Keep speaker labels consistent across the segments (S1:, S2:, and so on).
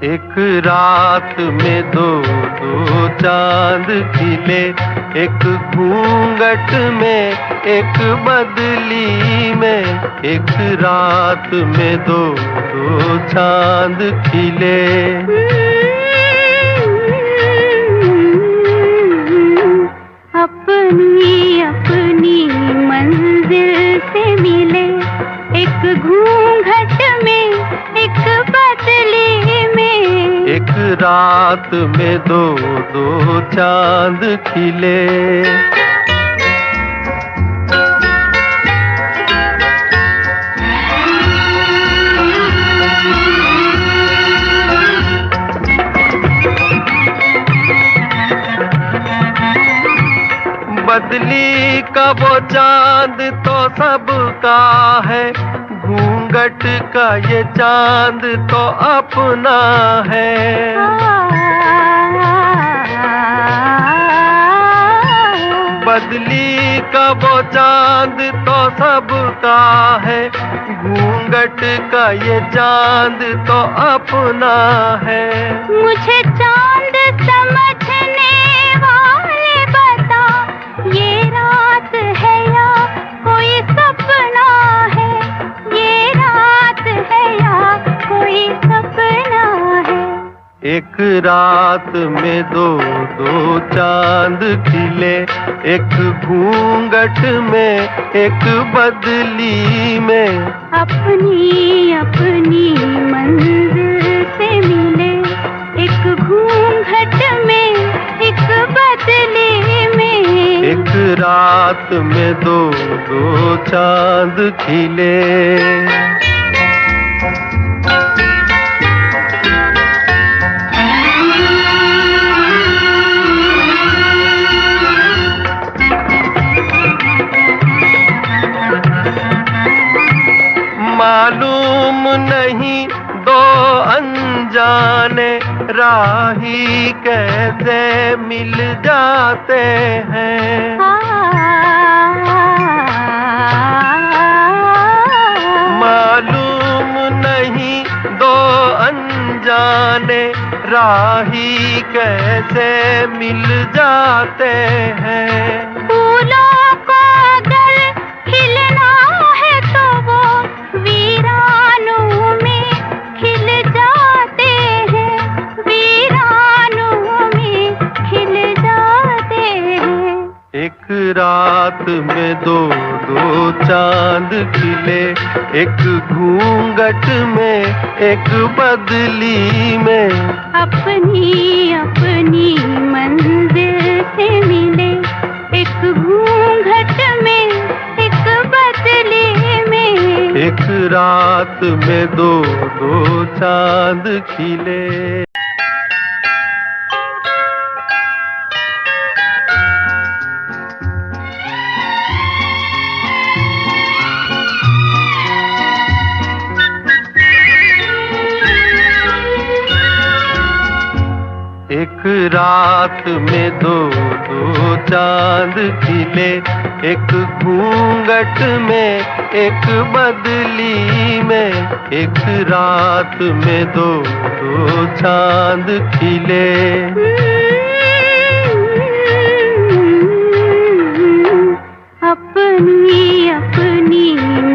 S1: एक रात में दो दो चांद खिले, एक घूंघट में एक बदली में। एक रात में दो दो चांद खिले।
S2: अपनी अपनी मंजिल से मिले, एक घूंघट में एक बदली में।
S1: एक रात में दो दो चांद खिले। बदली का वो चांद तो सबका है, घूंघट का ये चांद तो अपना है। बदली का वो चांद तो सबका है, घूंघट का ये चांद तो अपना है।
S2: मुझे चांद समझने वाले बता, ये रात है या कोई सपना है? ये रात है या कोई सपना है?
S1: एक रात में दो दो चांद खिले, एक घूंघट में एक बदली में।
S2: अपनी अपनी मंजिल से मिले, एक घूंघट में एक बदली में।
S1: एक रात में दो दो चांद खिले। मालूम नहीं दो अनजाने राही कैसे मिल जाते हैं। मालूम नहीं दो अनजाने राही कैसे मिल जाते हैं।
S2: फूलों को अगर खिलना है तो वो वीरानों में खिल जाते हैं, वीरानों में खिल जाते हैं।
S1: एक रात में दो दो चांद खिले, एक घूंघट में एक बदली में।
S2: अपनी अपनी मंजिल से मिले, एक घूंघट में एक बदली में।
S1: एक रात में दो दो चांद खिले। एक रात में दो दो चांद खिले, एक घूंघट में एक बदली में। एक रात में दो दो चांद खिले।
S2: अपनी अपनी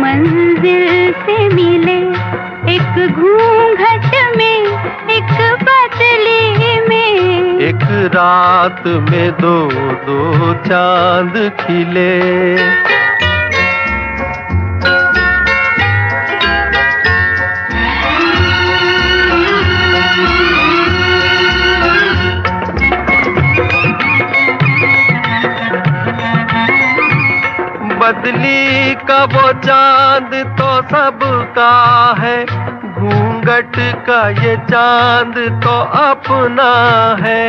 S2: मंजिल से मिले, एक घूंघट में एक बदली में।
S1: एक रात में दो दो चांद खिले। बदली का वो चांद तो सबका है, घूंघट का ये चांद तो अपना है।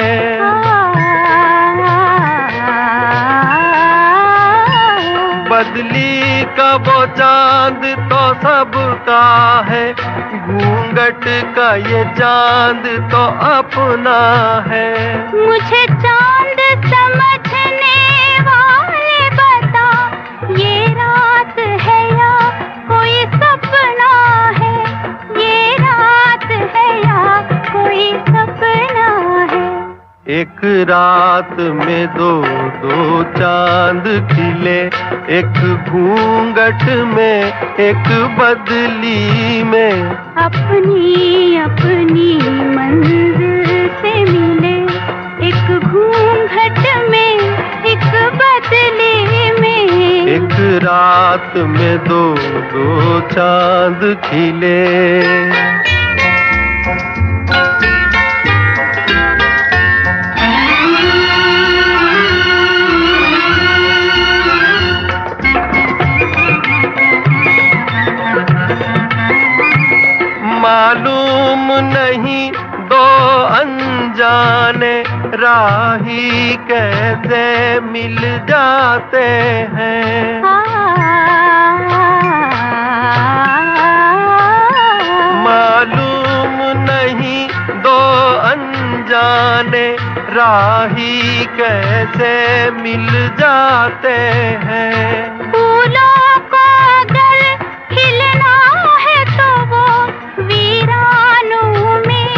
S1: बदली का वो चांद तो सबका है, घूंघट का ये चांद तो अपना है।
S2: मुझे चांद समझने वाले बता, ये रात है या कोई सपना है? ये रात है या कोई
S1: एक रात में दो दो चांद खिले, एक घूंघट में एक बदली में।
S2: अपनी अपनी मंजिल से मिले, एक घूंघट में एक बदली में।
S1: एक रात में दो दो चांद खिले। मालूम नहीं दो अनजाने राही कैसे मिल जाते हैं। मालूम नहीं दो अनजाने राही कैसे मिल जाते हैं।
S2: फूलों को अगर खिलना है तो वो वीरानों में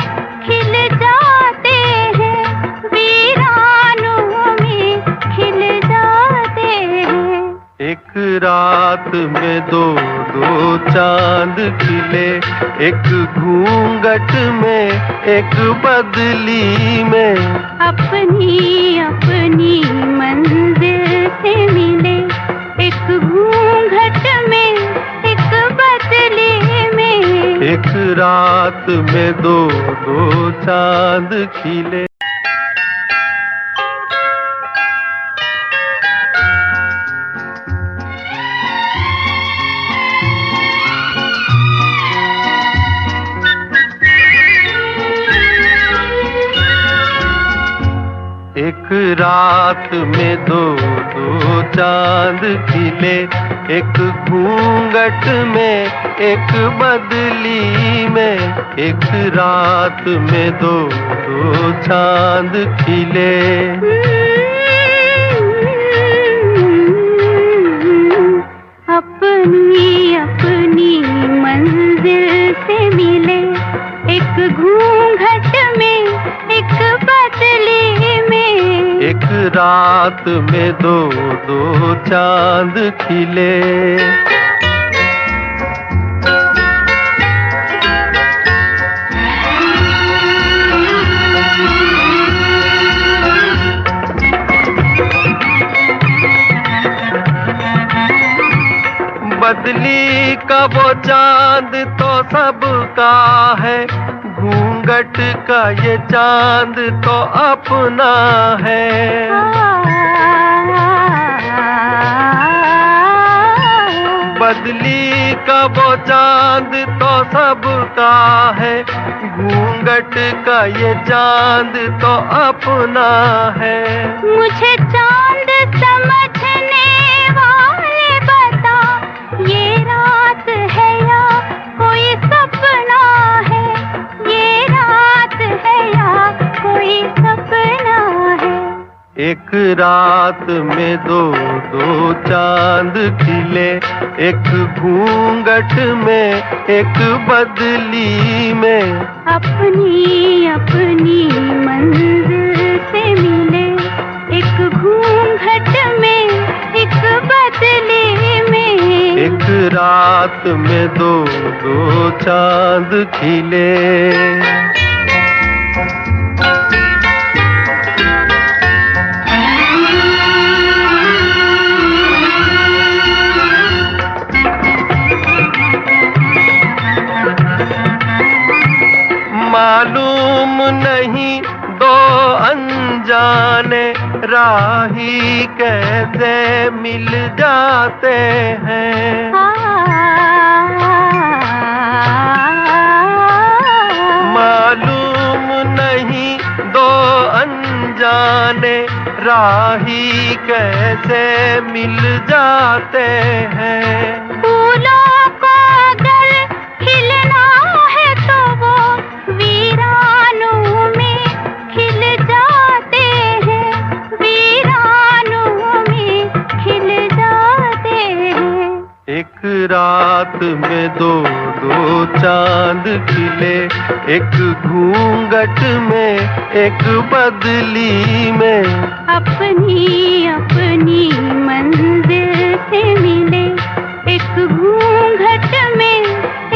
S2: खिल जाते हैं, वीरानों में खिल जाते हैं।
S1: एक रात में दो दो चांद खिले, एक घूंघट में एक बदली में।
S2: अपनी अपनी मंजिल से मिले, एक घूंघट में एक बदली में।
S1: एक रात में दो दो चांद खिले। एक रात में दो दो चांद खिले, एक घूंघट में एक बदली में। एक रात में दो दो चांद खिले।
S2: अपनी अपनी मंजिल से मिले, एक घूंघट में एक बदली में।
S1: एक रात में दो दो चांद खिले। बदली का वो चांद तो सबका है, घूंघट का ये चांद तो अपना है। बदली का वो चांद तो सबका है, घूंघट का ये चांद तो अपना है।
S2: मुझे चांद समझने वाले बता, ये रात है या कोई सपना है, ये रात है या कोई सपना है।
S1: एक रात में दो दो चांद खिले, एक घूंघट में एक बदली में।
S2: अपनी अपनी मंजिल से मिले, एक घूंघट में एक बदली में।
S1: एक रात में दो दो चांद खिले। मालूम नहीं दो अनजाने राही कैसे मिल जाते हैं। मालूम नहीं दो अनजाने राही कैसे मिल जाते हैं।
S2: फूलों को अगर खिलना है तो वो वीरानों में खिल जाते हैं, वीरानों में खिल जाते हैं।
S1: एक रात में दो दो चांद खिले, एक घूंघट में एक बदली में।
S2: अपनी अपनी मंजिल से मिले, एक घूंघट में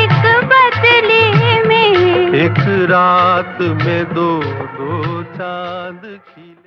S2: एक बदली में।
S1: एक रात में दो दो चांद खिले।